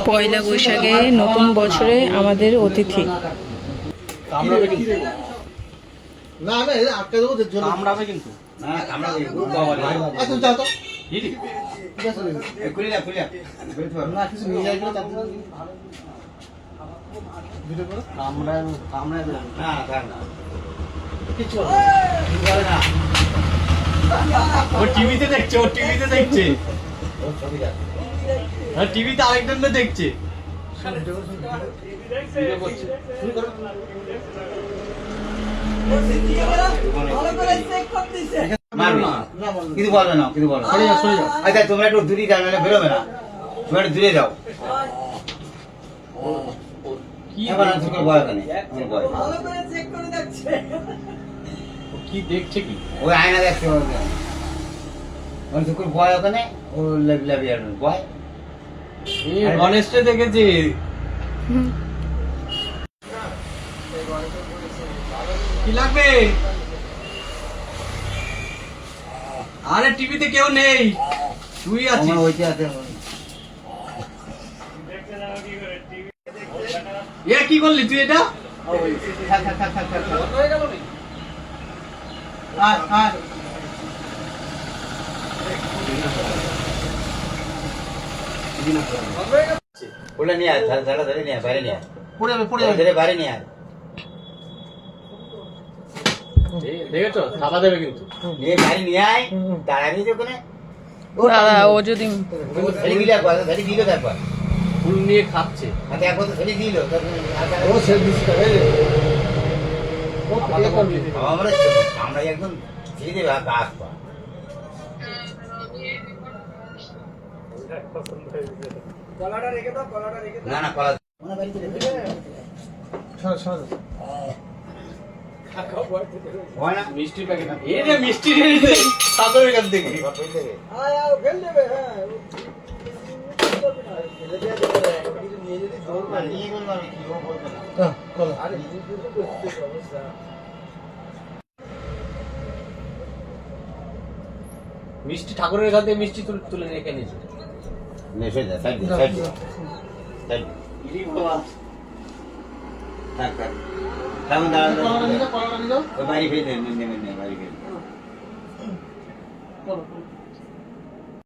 পয়লা বৈশাখে নতুন বছরে আমাদের অতিথি। টিভিতে দেখছে, ও টিভিতে দেখছে, টিভিতে আরেকজন দেখছে। কিছু বলবে না, কিছু বলবে। আচ্ছা তোমরা একটু দূরে যাও, নাহলে বেরোবে না। তোমরা একটু দূরে যাও। কি দেখছে? কি ওই আয়না দেখছে, ভয় ওখানে ভয় গণেশটা দেখেছে। কি লাগবে? আরে টিভিতে কেউ নেই, তুই আছিস। ওইতে আছে। এ কি করলি তুই এটা? ওটা নিয়ে আয়, ধরে নিয়ে আয়, বাইরে নিয়ে আয়। পড়ে যাবে, ধরে বাইরে নিয়ে আয়। দেখেছো, থাবা দেবে কিন্তু। নিয়ে বাইরে নিয়ে আয়, দাঁড়াবি তো ওখানে। দাদা ও যদি ধরে দিলে একবার, ধরে দিল একবার। ফুল নিয়ে খাচ্ছে। আচ্ছা একবার তো ধরে দিল। আমরা একদম দিয়ে দেবে আসবা। না না কলা হয় না মিষ্টির প্যাকেট। এই যে মিষ্টি নিয়ে সাদরের কাছ থেকে মিষ্টি ঠাকুরের কাছে মিষ্টি তুলে রেখে নিয়েছে। নেশে যা সাইড সাইড সাইড থাক থাক তেমন দাঁড়ানো বাড়ি ফেলে নেমে বাড়ি ফেলে